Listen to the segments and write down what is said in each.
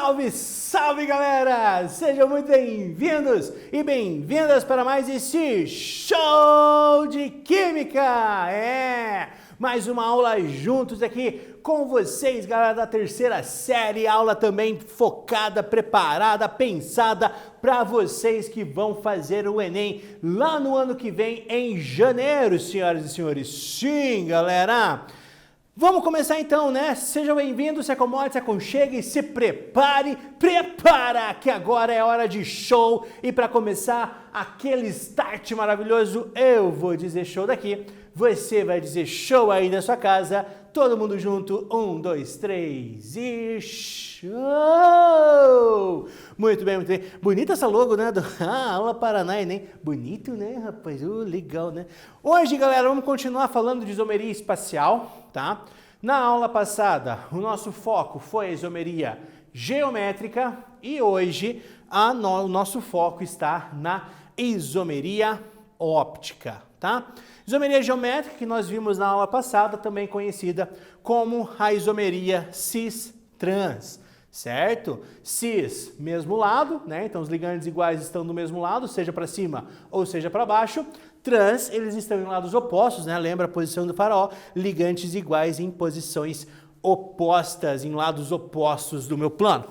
Salve, salve galera! Sejam muito bem-vindos e bem-vindas para mais esse show de química! Mais uma aula juntos aqui com vocês, galera da terceira série, aula também focada, preparada, pensada para vocês que vão fazer o Enem lá no ano que vem, em janeiro, senhoras e senhores. Sim, galera! Vamos começar então, né? Seja bem-vindo, se acomode, se aconchegue e se prepare. Prepara, que agora é hora de show. E para começar aquele start maravilhoso, eu vou dizer show daqui. Você vai dizer show aí na sua casa. Todo mundo junto. 1, 2, 3 e show! Muito bem, muito bem. Bonita essa logo, né? Aula Paraná, Enem. Bonito, né, rapaz? Legal, né? Hoje, galera, vamos continuar falando de isomeria espacial, tá? Na aula passada, o nosso foco foi a isomeria geométrica e hoje o nosso foco está na isomeria óptica, tá? Isomeria geométrica, que nós vimos na aula passada, também conhecida como a isomeria cis-trans, certo? Cis, mesmo lado, né? Então os ligantes iguais estão do mesmo lado, seja para cima ou seja para baixo. Trans, eles estão em lados opostos, né? Lembra a posição do farol? Ligantes iguais em posições opostas, em lados opostos do meu plano.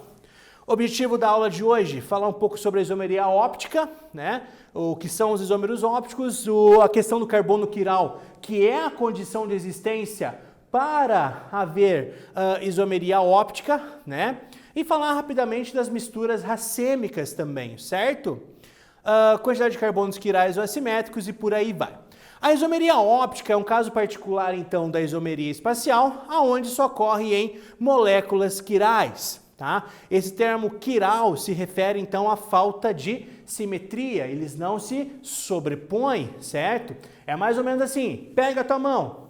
Objetivo da aula de hoje, falar um pouco sobre a isomeria óptica, né? O que são os isômeros ópticos, a questão do carbono quiral, que é a condição de existência para haver isomeria óptica, né? E falar rapidamente das misturas racêmicas também, certo? Quantidade de carbonos quirais ou assimétricos e por aí vai. A isomeria óptica é um caso particular, então, da isomeria espacial, aonde isso ocorre em moléculas quirais. Tá? Esse termo quiral se refere então à falta de simetria, eles não se sobrepõem, certo? É mais ou menos assim, pega a tua mão,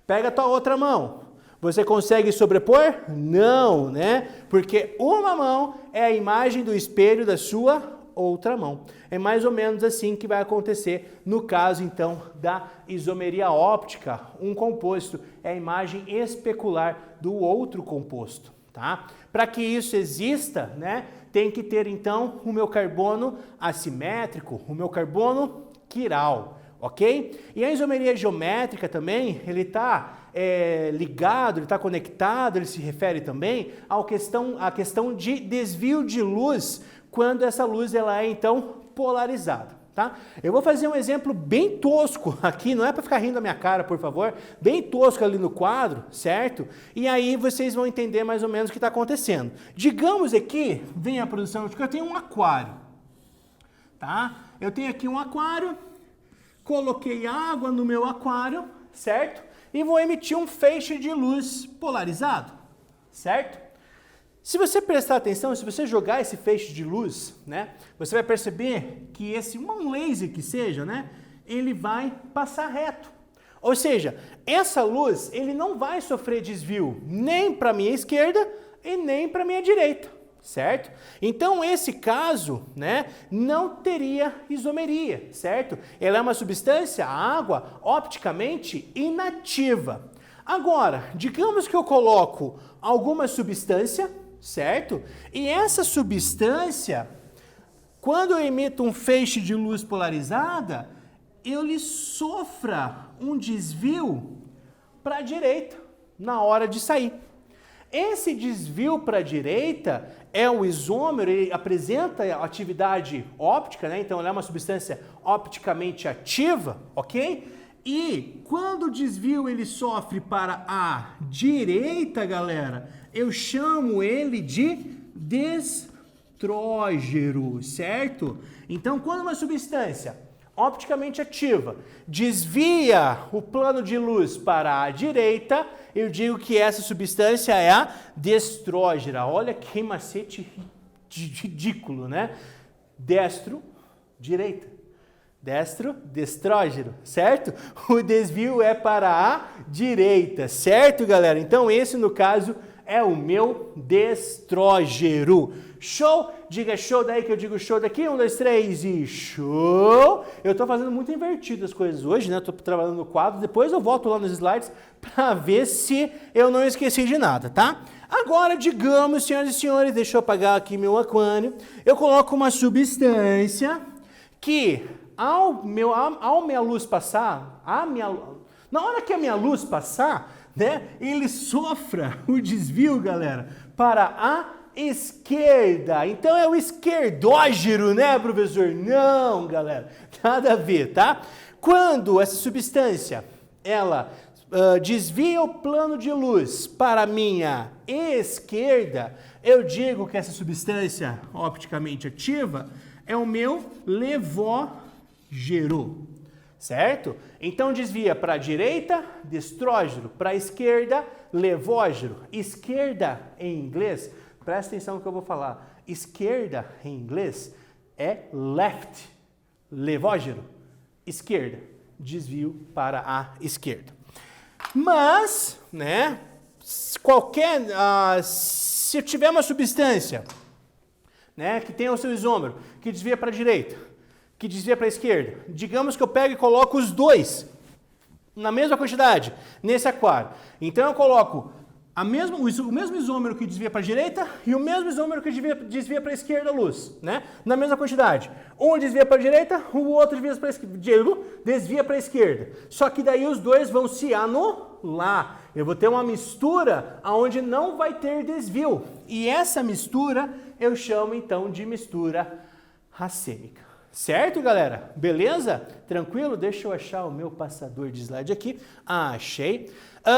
pega a tua outra mão, você consegue sobrepor? Não, né? Porque uma mão é a imagem do espelho da sua outra mão. É mais ou menos assim que vai acontecer no caso então da isomeria óptica, um composto é a imagem especular do outro composto. Tá? Para que isso exista, né, tem que ter então o meu carbono assimétrico, o meu carbono quiral, ok? E a isomeria geométrica também, ele está ligado, ele está conectado, ele se refere também à questão de desvio de luz, quando essa luz ela é então polarizada. Tá? Eu vou fazer um exemplo bem tosco aqui, não é para ficar rindo da minha cara, por favor, bem tosco ali no quadro, certo? E aí vocês vão entender mais ou menos o que está acontecendo. Digamos aqui, vem a produção, que eu tenho um aquário, tá? Eu tenho aqui um aquário, coloquei água no meu aquário, certo? E vou emitir um feixe de luz polarizado, certo? Se você prestar atenção, se você jogar esse feixe de luz, né, você vai perceber que um laser que seja, né, ele vai passar reto. Ou seja, essa luz, ele não vai sofrer desvio nem para a minha esquerda e nem para a minha direita, certo? Então, esse caso, né, não teria isomeria, certo? Ela é uma substância, a água, opticamente inativa. Agora, digamos que eu coloco alguma substância, certo? E essa substância, quando eu emito um feixe de luz polarizada, ele sofra um desvio para a direita na hora de sair. Esse desvio para a direita é o isômero, ele apresenta atividade óptica, né? Então ela é uma substância opticamente ativa, ok? E quando o desvio ele sofre para a direita, galera, eu chamo ele de destrógeno, certo? Então, quando uma substância opticamente ativa desvia o plano de luz para a direita, eu digo que essa substância é a destrógena. Olha que macete ridículo, né? Destro, direita. Destro, destrógeno, certo? O desvio é para a direita, certo, galera? Então, esse, no caso, É o meu destrógero. Show? Diga show daí que eu digo show daqui. 1, 2, 3 e show! Eu tô fazendo muito invertido as coisas hoje, né? Tô trabalhando no quadro. Depois eu volto lá nos slides para ver se eu não esqueci de nada, tá? Agora, digamos, senhoras e senhores, deixa eu apagar aqui meu aquário. Eu coloco uma substância que, ao minha luz passar, na hora que a minha luz passar, né, ele sofra o desvio, galera, para a esquerda. Então é o esquerdógero, né, professor? Não, galera, nada a ver, tá? Quando essa substância, ela desvia o plano de luz para a minha esquerda, eu digo que essa substância opticamente ativa é o meu levógero, certo? Então desvia para a direita, destrógero, para a esquerda, levógero. Esquerda em inglês, presta atenção no que eu vou falar, esquerda em inglês é left, levógero, esquerda, desvio para a esquerda. Mas, né, se eu tiver uma substância, né, que tem o seu isômero, que desvia para a direita, que desvia para a esquerda, digamos que eu pego e coloco os dois na mesma quantidade nesse aquário. Então eu coloco o mesmo isômero que desvia para a direita e o mesmo isômero que desvia para a esquerda a luz, né? Na mesma quantidade. Um desvia para a direita, o outro desvia para a esquerda. Só que daí os dois vão se anular. Eu vou ter uma mistura onde não vai ter desvio. E essa mistura eu chamo então de mistura racêmica. Certo, galera? Beleza? Tranquilo? Deixa eu achar o meu passador de slide aqui. Achei.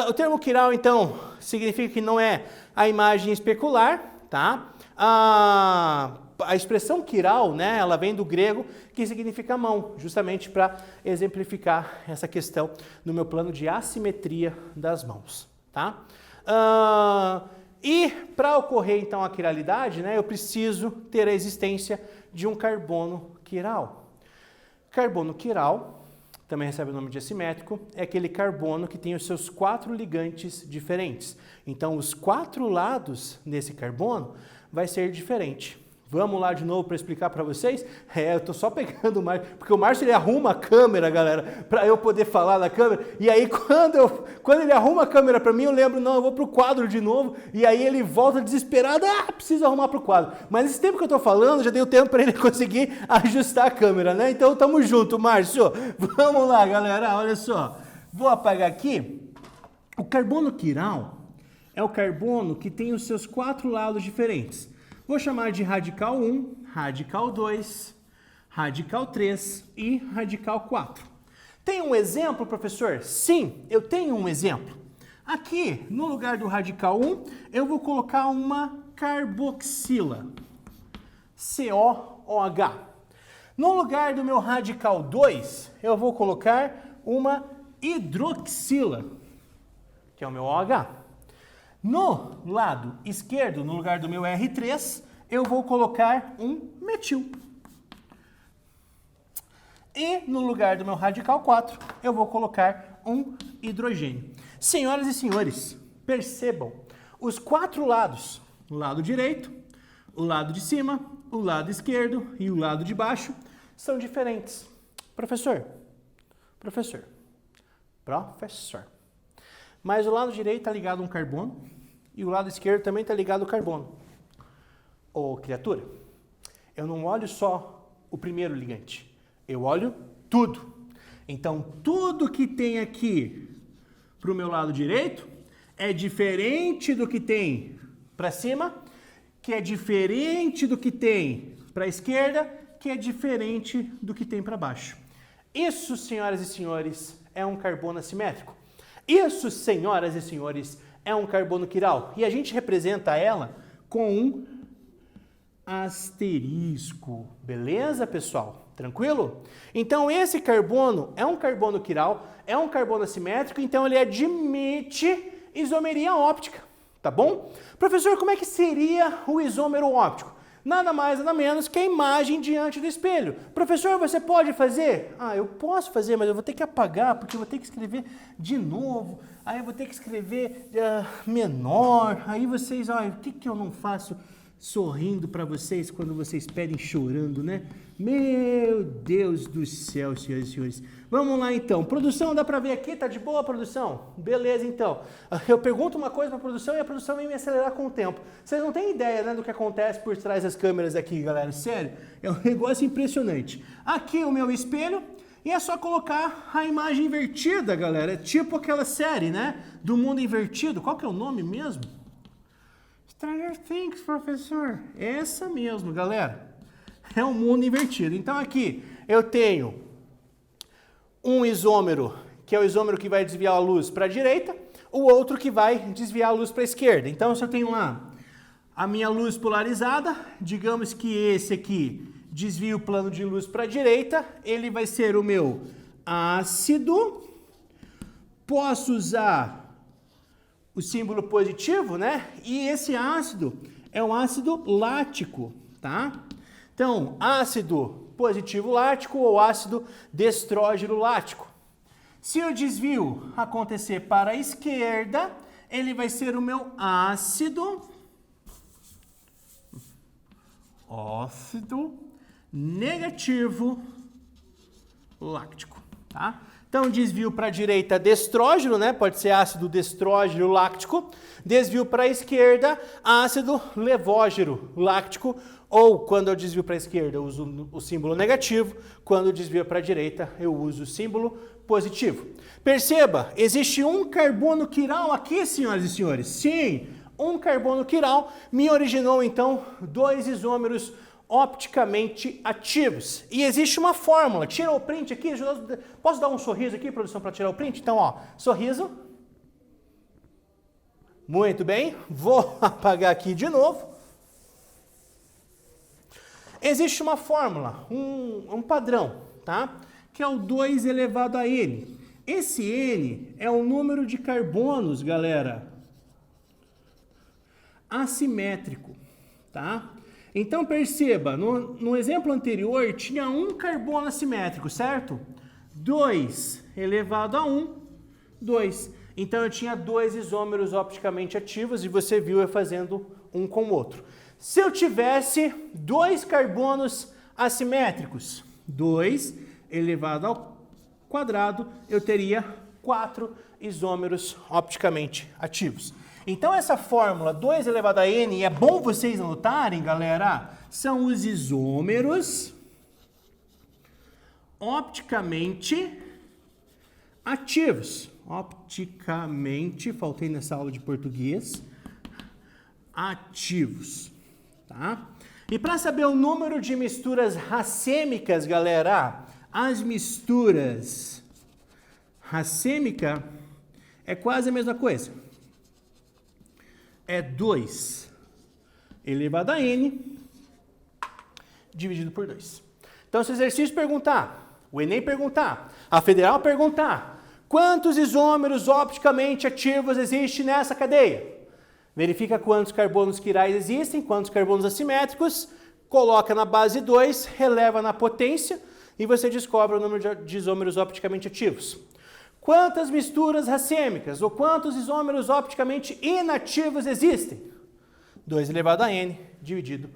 O termo quiral, então, significa que não é a imagem especular, tá? A expressão quiral, né, ela vem do grego, que significa mão, justamente para exemplificar essa questão no meu plano de assimetria das mãos, tá? E para ocorrer, então, a quiralidade, né, eu preciso ter a existência de um carbono quiral. Carbono quiral, também recebe o nome de assimétrico, é aquele carbono que tem os seus 4 ligantes diferentes. Então, os 4 lados desse carbono vai ser diferente. Vamos lá de novo para explicar para vocês? Eu tô só pegando o Márcio, porque o Márcio ele arruma a câmera, galera, para eu poder falar na câmera. E aí quando ele arruma a câmera para mim, eu lembro, não, eu vou pro quadro de novo. E aí ele volta desesperado, preciso arrumar pro quadro. Mas esse tempo que eu tô falando, já deu tempo para ele conseguir ajustar a câmera, né? Então tamo junto, Márcio. Vamos lá, galera, olha só. Vou apagar aqui. O carbono quiral é o carbono que tem os seus 4 lados diferentes. Vou chamar de radical 1, radical 2, radical 3 e radical 4. Tem um exemplo, professor? Sim, eu tenho um exemplo. Aqui, no lugar do radical 1, eu vou colocar uma carboxila, COOH. No lugar do meu radical 2, eu vou colocar uma hidroxila, que é o meu OH. No lado esquerdo, no lugar do meu R3, eu vou colocar um metil. E no lugar do meu radical 4, eu vou colocar um hidrogênio. Senhoras e senhores, percebam, os 4 lados, o lado direito, o lado de cima, o lado esquerdo e o lado de baixo, são diferentes. Professor. Mas o lado direito está ligado a um carbono e o lado esquerdo também está ligado ao carbono. Ô, criatura, eu não olho só o primeiro ligante, eu olho tudo. Então, tudo que tem aqui para o meu lado direito é diferente do que tem para cima, que é diferente do que tem para a esquerda, que é diferente do que tem para baixo. Isso, senhoras e senhores, é um carbono assimétrico. Isso, senhoras e senhores, é um carbono quiral. E a gente representa ela com um asterisco. Beleza, pessoal? Tranquilo? Então, esse carbono é um carbono quiral, é um carbono assimétrico, então ele admite isomeria óptica. Tá bom? Professor, como é que seria o isômero óptico? nada mais, nada menos que a imagem diante do espelho. Professor, você pode fazer? Ah, eu posso fazer, mas eu vou ter que apagar, porque eu vou ter que escrever de novo, aí eu vou ter que escrever menor, aí vocês, olha, o que eu não faço sorrindo para vocês quando vocês pedem chorando, né? Meu Deus do céu, senhoras e senhores. Vamos lá então. Produção, dá para ver aqui? Tá de boa a produção? Beleza, então. Eu pergunto uma coisa para a produção e a produção vem me acelerar com o tempo. Vocês não têm ideia, né, do que acontece por trás das câmeras aqui, galera. Sério, é um negócio impressionante. Aqui o meu espelho e é só colocar a imagem invertida, galera. É tipo aquela série, né, do mundo invertido. Qual que é o nome mesmo? Stranger Things, professor. Essa mesmo, galera. É um mundo invertido. Então aqui eu tenho um isômero, que é o isômero que vai desviar a luz para a direita, o outro que vai desviar a luz para a esquerda. Então se eu tenho lá a minha luz polarizada, digamos que esse aqui desvia o plano de luz para a direita, ele vai ser o meu ácido. Posso usar o símbolo positivo, né? E esse ácido é um ácido lático, tá? Então, ácido positivo lático ou ácido destrógeno lático. Se o desvio acontecer para a esquerda, ele vai ser o meu ácido negativo láctico, tá? Então, desvio para a direita, destrógeno, né? Pode ser ácido destrógeno láctico. Desvio para a esquerda, ácido levógeno láctico. Ou, quando eu desvio para a esquerda, eu uso o símbolo negativo. Quando eu desvio para a direita, eu uso o símbolo positivo. Perceba, existe um carbono quiral aqui, senhoras e senhores. Sim, um carbono quiral me originou, então, dois isômeros opticamente ativos. E existe uma fórmula. Tira o print aqui. Posso dar um sorriso aqui, produção, para tirar o print? Então, ó, sorriso. Muito bem. Vou apagar aqui de novo. Existe uma fórmula, um padrão, tá? Que é o 2 elevado a N. Esse N é o número de carbonos, galera, assimétrico, tá? Então, perceba, no exemplo anterior, tinha um carbono assimétrico, certo? 2 elevado a 1, 2. Então, eu tinha dois isômeros opticamente ativos e você viu eu fazendo um com o outro. Se eu tivesse dois carbonos assimétricos, 2 elevado ao quadrado, eu teria 4 isômeros opticamente ativos. Então, essa fórmula 2 elevado a N, e é bom vocês anotarem, galera, são os isômeros opticamente ativos. Opticamente, faltei nessa aula de português, ativos, tá? E para saber o número de misturas racêmicas, galera, as misturas racêmica é quase a mesma coisa. É 2 elevado a N dividido por 2. Então, se o exercício perguntar, o Enem perguntar, a Federal perguntar, quantos isômeros opticamente ativos existem nessa cadeia? Verifica quantos carbonos quirais existem, quantos carbonos assimétricos, coloca na base 2, releva na potência e você descobre o número de isômeros opticamente ativos. Quantas misturas racêmicas ou quantos isômeros opticamente inativos existem? 2 elevado a N dividido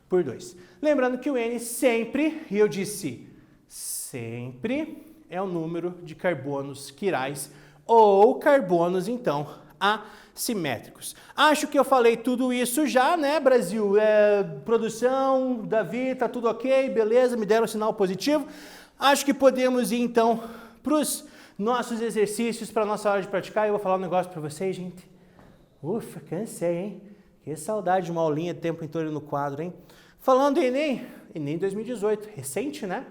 por 2. Lembrando que o N sempre, e eu disse sempre, é o número de carbonos quirais ou carbonos, então, assimétricos. Acho que eu falei tudo isso já, né, Brasil? Produção, Davi, tá tudo ok, beleza, me deram um sinal positivo. Acho que podemos ir, então, para os nossos exercícios, para a nossa hora de praticar. Eu vou falar um negócio para vocês, gente. Ufa, cansei, hein? Que saudade de uma aulinha de tempo inteiro no quadro, hein? Falando em Enem 2018, recente, né?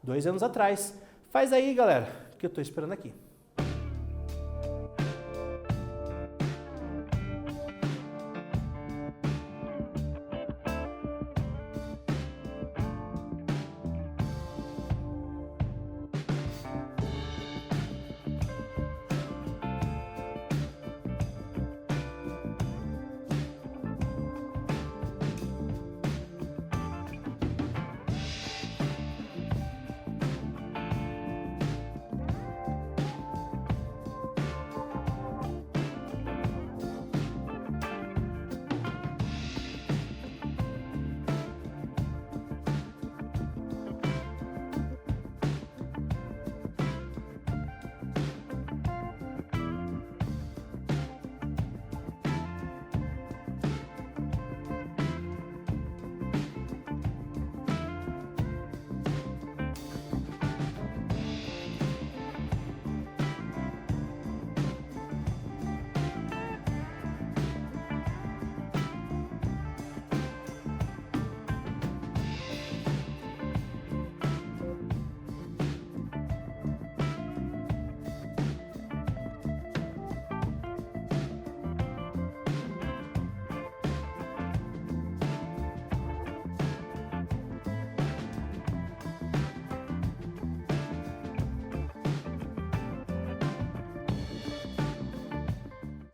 2 anos atrás. Faz aí, galera, que eu tô esperando aqui.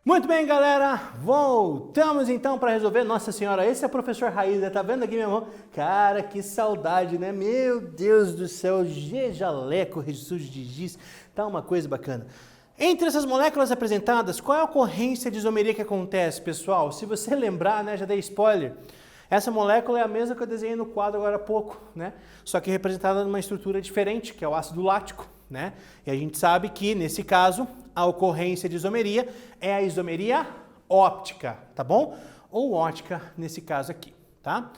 Muito bem, galera, voltamos então para resolver. Nossa senhora, esse é o professor Raíza, tá vendo aqui minha mão? Cara, que saudade, né? Meu Deus do céu, jaleco, sujo de giz, tá uma coisa bacana. Entre essas moléculas apresentadas, qual é a ocorrência de isomeria que acontece, pessoal? Se você lembrar, né, já dei spoiler, essa molécula é a mesma que eu desenhei no quadro agora há pouco, né? Só que representada numa estrutura diferente, que é o ácido lático, né? E a gente sabe que, nesse caso, a ocorrência de isomeria é a isomeria óptica, tá bom? Ou ótica, nesse caso aqui, tá?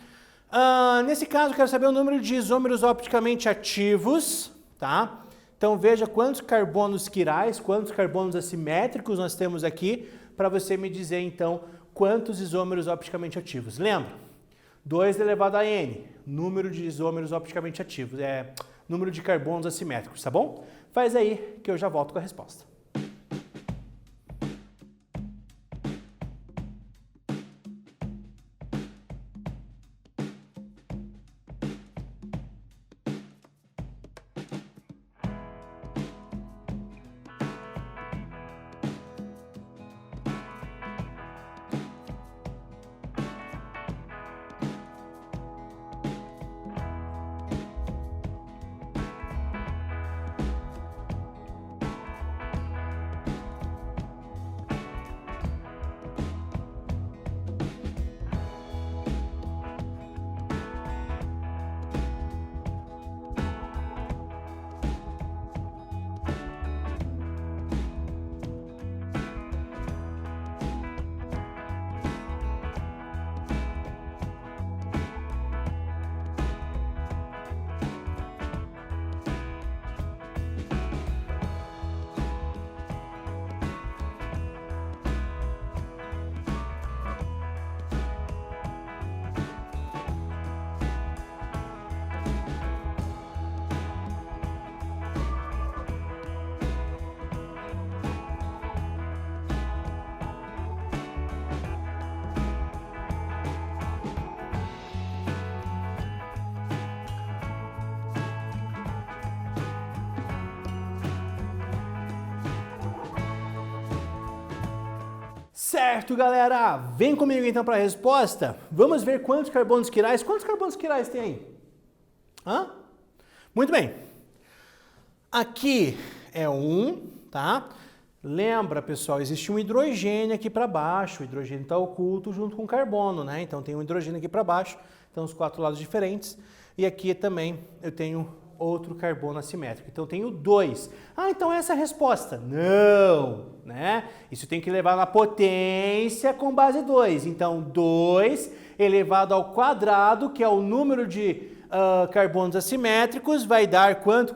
Nesse caso, eu quero saber o número de isômeros opticamente ativos, tá? Então, veja quantos carbonos quirais, quantos carbonos assimétricos nós temos aqui, para você me dizer, então, quantos isômeros opticamente ativos. Lembra? 2 elevado a n, número de isômeros opticamente ativos, número de carbonos assimétricos, tá bom? Faz aí que eu já volto com a resposta. Certo, galera, vem comigo então para a resposta. Vamos ver quantos carbonos quirais. Quantos carbonos quirais tem aí? Hã? Muito bem. Aqui é 1, tá? Lembra, pessoal, existe um hidrogênio aqui para baixo. O hidrogênio está oculto junto com o carbono, né? Então tem um hidrogênio aqui para baixo. Então os 4 lados diferentes. E aqui também eu tenho outro carbono assimétrico. Então eu tenho 2. Então essa é a resposta. Não, né? Isso tem que levar na potência com base 2. Então 2 elevado ao quadrado, que é o número de carbonos assimétricos, vai dar quanto?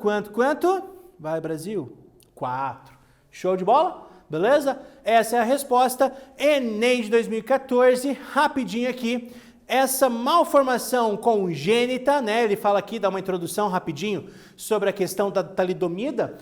Vai, Brasil? 4. Show de bola? Beleza? Essa é a resposta. Enem de 2014, rapidinho aqui. Essa malformação congênita, né? Ele fala aqui, dá uma introdução rapidinho sobre a questão da talidomida.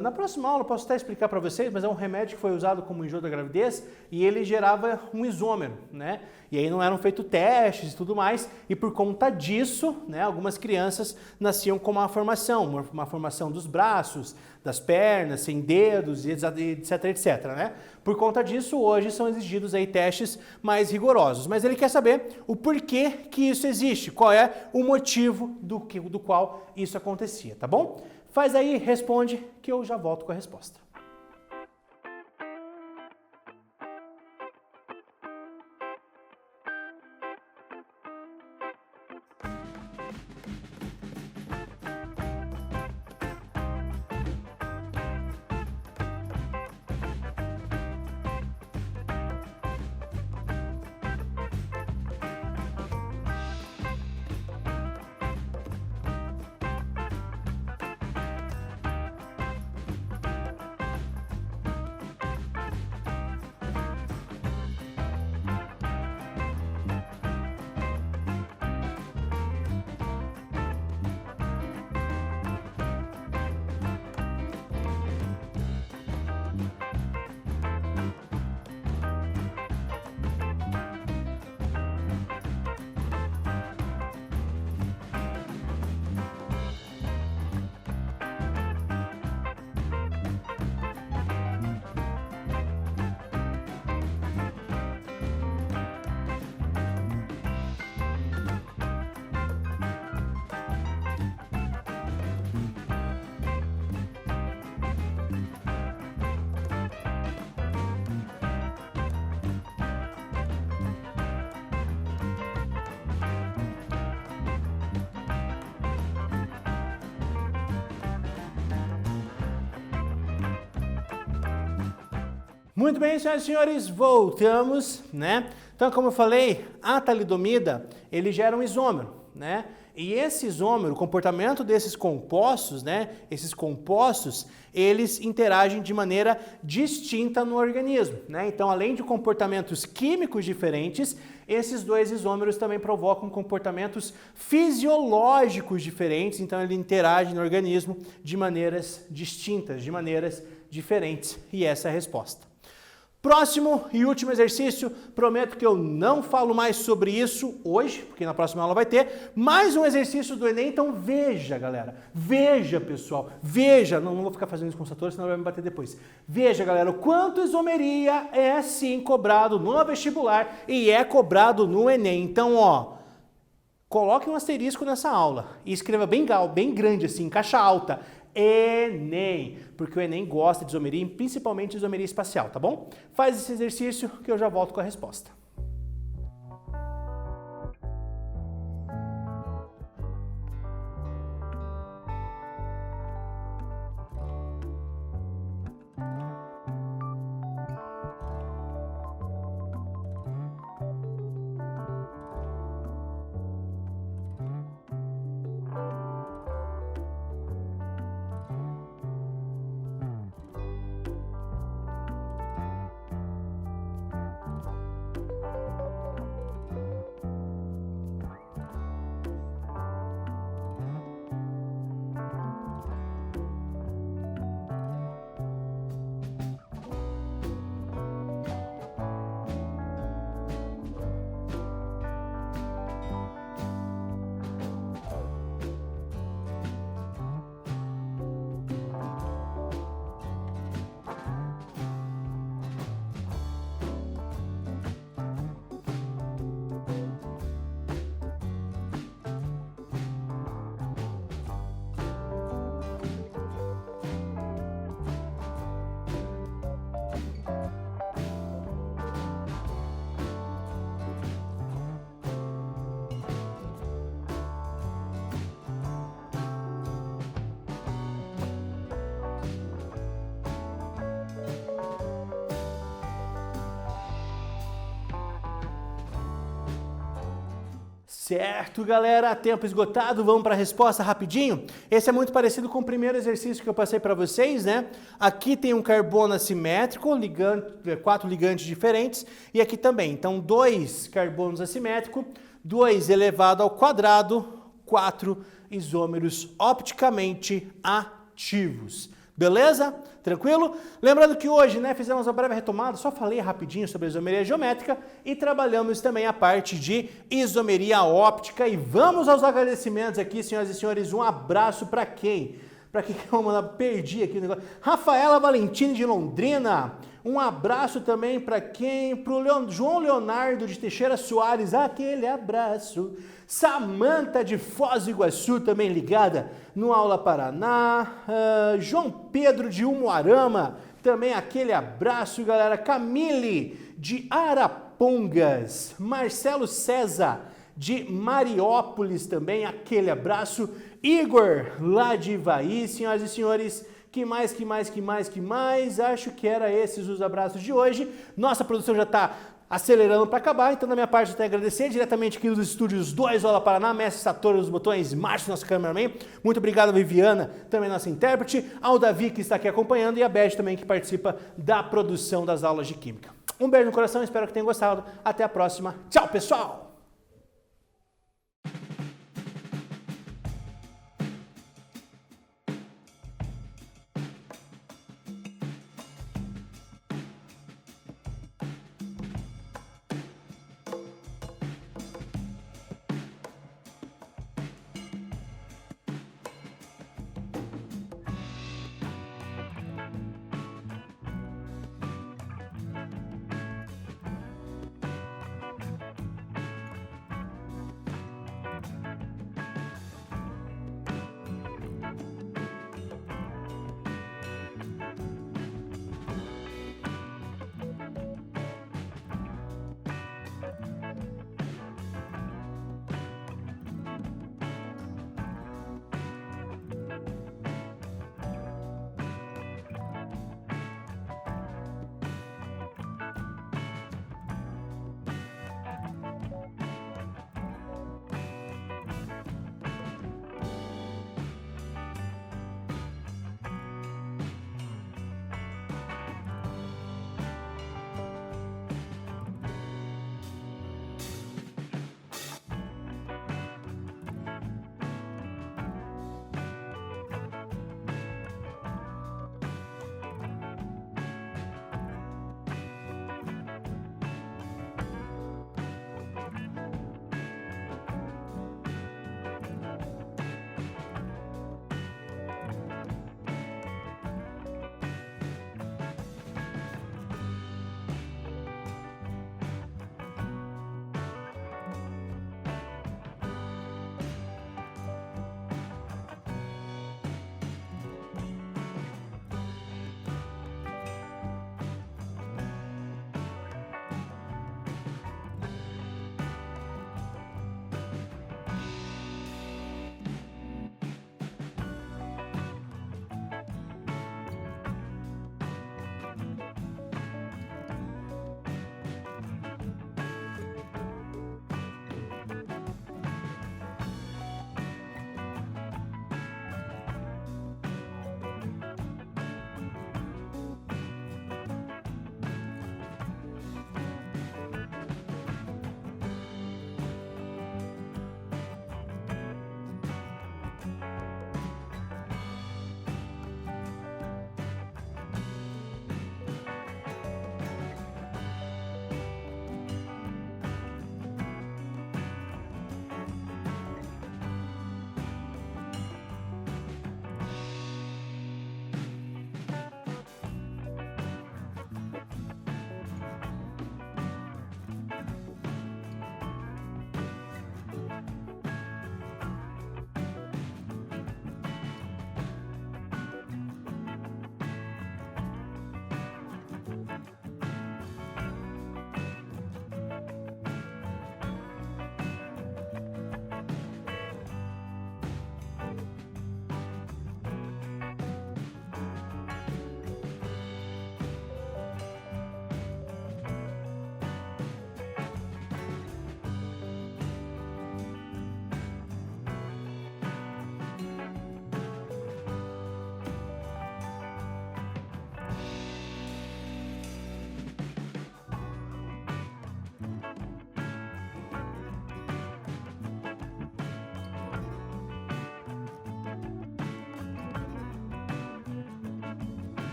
Na próxima aula eu posso até explicar para vocês, mas é um remédio que foi usado como enjoo da gravidez e ele gerava um isômero, né? E aí não eram feitos testes e tudo mais, e por conta disso, né, algumas crianças nasciam com uma formação dos braços, das pernas, sem dedos, etc, etc, né? Por conta disso, hoje são exigidos aí testes mais rigorosos, mas ele quer saber o porquê que isso existe, qual é o motivo do qual isso acontecia, tá bom? Faz aí, responde, que eu já volto com a resposta. Muito bem, senhoras e senhores, voltamos, né? Então, como eu falei, a talidomida, ele gera um isômero, né? E esse isômero, o comportamento desses compostos, né? Esses compostos, eles interagem de maneira distinta no organismo, né? Então, além de comportamentos químicos diferentes, esses dois isômeros também provocam comportamentos fisiológicos diferentes, então ele interage no organismo de maneiras distintas, de maneiras diferentes. E essa é a resposta. Próximo e último exercício, prometo que eu não falo mais sobre isso hoje, porque na próxima aula vai ter mais um exercício do Enem, então veja, galera, veja, pessoal, veja, não vou ficar fazendo isso com os atores, senão vai me bater depois. Veja, galera, o quanto isomeria é sim cobrado no vestibular e é cobrado no Enem. Então, ó, coloque um asterisco nessa aula e escreva bem grande assim, em caixa alta, Enem, porque o Enem gosta de isomeria, principalmente isomeria espacial, tá bom? Faz esse exercício que eu já volto com a resposta. Certo, galera, tempo esgotado, vamos para a resposta rapidinho. Esse é muito parecido com o primeiro exercício que eu passei para vocês, né? Aqui tem um carbono assimétrico, 4 ligantes diferentes, e aqui também. Então, 2 carbonos assimétricos, 2 elevado ao quadrado, 4 isômeros opticamente ativos. Beleza? Tranquilo? Lembrando que hoje, né, fizemos uma breve retomada, só falei rapidinho sobre a isomeria geométrica e trabalhamos também a parte de isomeria óptica. E vamos aos agradecimentos aqui, senhoras e senhores. Um abraço para quem? Para quem eu mandar, perdi aqui o negócio. Rafaela Valentini de Londrina. Um abraço também para quem? Para o João Leonardo de Teixeira Soares, aquele abraço. Samanta de Foz do Iguaçu também ligada no Aula Paraná. João Pedro de Umuarama, também aquele abraço, galera. Camille de Arapongas. Marcelo César de Mariópolis também, aquele abraço. Igor lá de Ivaí, senhoras e senhores. Que mais? Acho que era esses os abraços de hoje. Nossa produção já está acelerando para acabar, então da minha parte eu tenho a agradecer diretamente aqui dos estúdios 2 Aula Paraná, mestre Satoru dos botões, Márcio, nosso cameraman. Muito obrigado, Viviana, também nossa intérprete, ao Davi que está aqui acompanhando e a Beth também que participa da produção das aulas de Química. Um beijo no coração, espero que tenham gostado. Até a próxima. Tchau, pessoal!